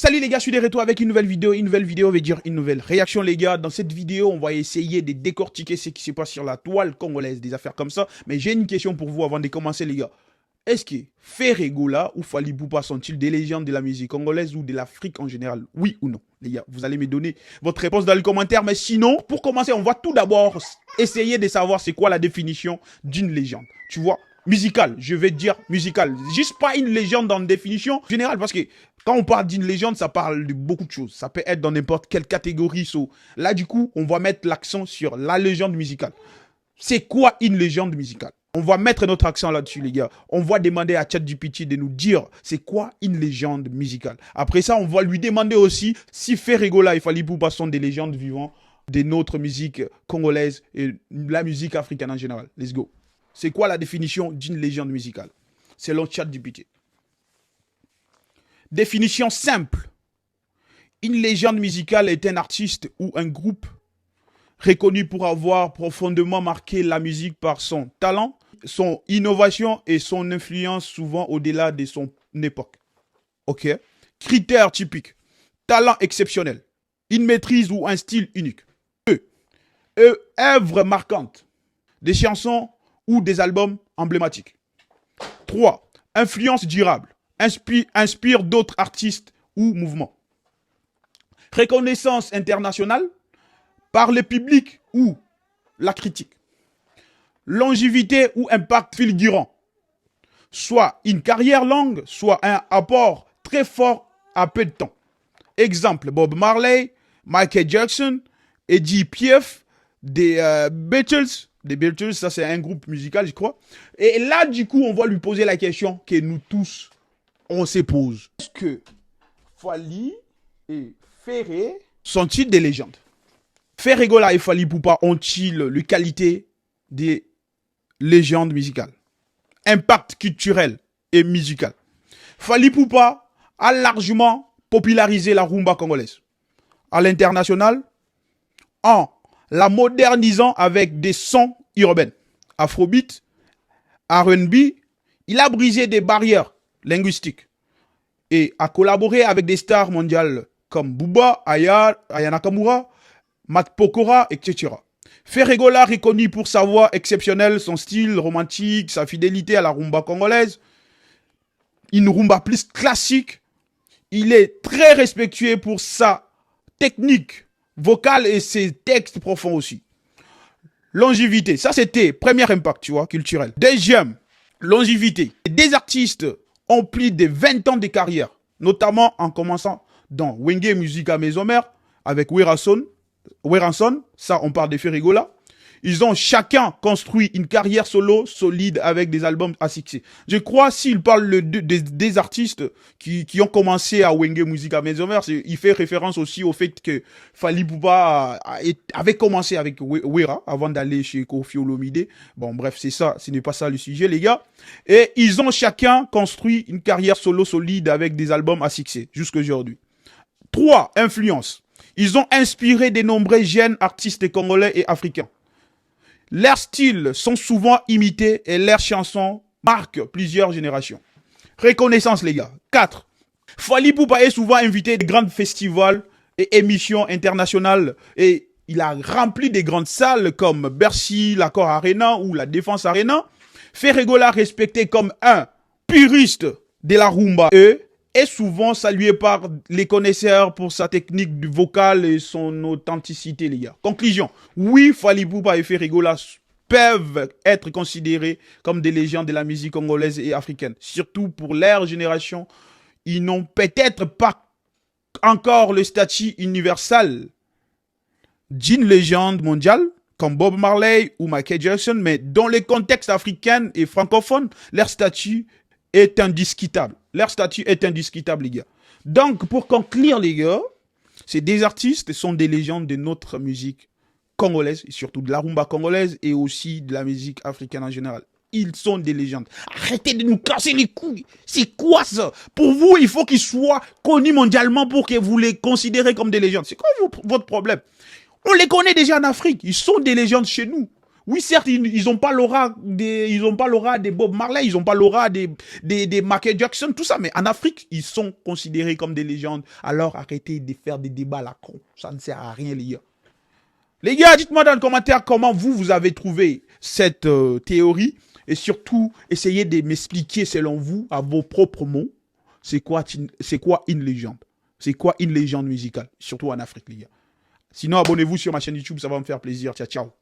Salut les gars, je suis de retour avec une nouvelle vidéo. Une nouvelle vidéo veut dire une nouvelle réaction les gars. Dans cette vidéo, on va essayer de décortiquer ce qui se passe sur la toile congolaise, des affaires comme ça. Mais j'ai une question pour vous avant de commencer les gars. Est-ce que Ferregola ou Fally Ipupa sont-ils des légendes de la musique congolaise ou de l'Afrique en général? Oui ou non? Les gars, vous allez me donner votre réponse dans les commentaires. Mais sinon, pour commencer, on va tout d'abord essayer de savoir c'est quoi la définition d'une légende. Tu vois, musicale, je vais dire musicale. Juste pas une légende dans une définition générale parce que quand on parle d'une légende, ça parle de beaucoup de choses. Ça peut être dans n'importe quelle catégorie. Là, du coup, on va mettre l'accent sur la légende musicale. C'est quoi une légende musicale? On va mettre notre accent là-dessus, les gars. On va demander à ChatGPT de nous dire c'est quoi une légende musicale. Après ça, on va lui demander aussi si Ferregola et Fally Ipupa sont des légendes vivantes de notre musique congolaise et la musique africaine en général. Let's go. C'est quoi la définition d'une légende musicale selon ChatGPT? Définition simple. Une légende musicale est un artiste ou un groupe reconnu pour avoir profondément marqué la musique par son talent, son innovation et son influence souvent au-delà de son époque. Ok. Critères typiques. Talent exceptionnel. Une maîtrise ou un style unique. Œuvre marquante. Des chansons ou des albums emblématiques. 3. Influence durable. Inspire d'autres artistes ou mouvements. Reconnaissance internationale par le public ou la critique. Longévité ou impact fulgurant. Soit une carrière longue, soit un apport très fort à peu de temps. Exemple, Bob Marley, Michael Jackson, Eddie Piaf, des Beatles. Des Beatles, ça c'est un groupe musical, je crois. Et là, du coup, on va lui poser la question que nous tous, on se pose. Est-ce que Fally et Ferré sont-ils des légendes? Ferregola et Fally Ipupa ont-ils les qualités des légendes musicales? Impact culturel et musical. Fally Ipupa a largement popularisé la rumba congolaise à l'international en la modernisant avec des sons urbains. Afrobeat, R&B, il a brisé des barrières linguistiques et a collaboré avec des stars mondiales comme Booba, Aya Nakamura, Matt Pokora, etc. Ferregola, reconnu pour sa voix exceptionnelle, son style romantique, sa fidélité à la rumba congolaise, une rumba plus classique. Il est très respectué pour sa technique vocale et ses textes profonds aussi. Longévité, ça c'était premier impact, tu vois, culturel. Deuxième, longévité. Des artistes ont plus de 20 ans de carrière, notamment en commençant dans Wenge Music à Maison Mère avec Weranson, ça on parle de Ferregola. Ils ont chacun construit une carrière solo solide avec des albums à succès. Je crois s'il parle des artistes qui ont commencé à Wenge Music à Maison Mère, il fait référence aussi au fait que Fally Ipupa avait commencé avec Wera avant d'aller chez Koffi Olomide. Bon bref, c'est ça, ce n'est pas ça le sujet les gars. Et ils ont chacun construit une carrière solo solide avec des albums à succès jusqu'à aujourd'hui. 3. Influence. Ils ont inspiré de nombreux jeunes artistes congolais et africains. Leurs styles sont souvent imités et leurs chansons marquent plusieurs générations. Reconnaissance les gars. 4. Fally Ipupa est souvent invité à de grands festivals et émissions internationales et il a rempli des grandes salles comme Bercy, l'Accor Arena ou la Défense Arena. Ferregola respecté comme un puriste de la rumba et est souvent salué par les connaisseurs pour sa technique vocale et son authenticité, les gars. Conclusion. Oui, Fally Ipupa et Ferregola peuvent être considérés comme des légendes de la musique congolaise et africaine. Surtout pour leur génération, ils n'ont peut-être pas encore le statut universel d'une légende mondiale, comme Bob Marley ou Michael Jackson, mais dans les contextes africains et francophones, leur statut est indiscutable. Leur statut est indiscutable, les gars. Donc, pour conclure, les gars, ces deux artistes sont des légendes de notre musique congolaise, et surtout de la rumba congolaise et aussi de la musique africaine en général. Ils sont des légendes. Arrêtez de nous casser les couilles. C'est quoi ça? Pour vous, il faut qu'ils soient connus mondialement pour que vous les considérez comme des légendes. C'est quoi votre problème? On les connaît déjà en Afrique. Ils sont des légendes chez nous. Oui, certes, ils n'ont pas l'aura des Bob Marley, ils n'ont pas l'aura des Michael Jackson, tout ça. Mais en Afrique, ils sont considérés comme des légendes. Alors, arrêtez de faire des débats à la con. Ça ne sert à rien, les gars. Les gars, dites-moi dans les commentaires comment vous avez trouvé cette théorie. Et surtout, essayez de m'expliquer, selon vous, à vos propres mots, c'est quoi une légende. C'est quoi une légende musicale, surtout en Afrique, les gars. Sinon, abonnez-vous sur ma chaîne YouTube, ça va me faire plaisir. Ciao, ciao.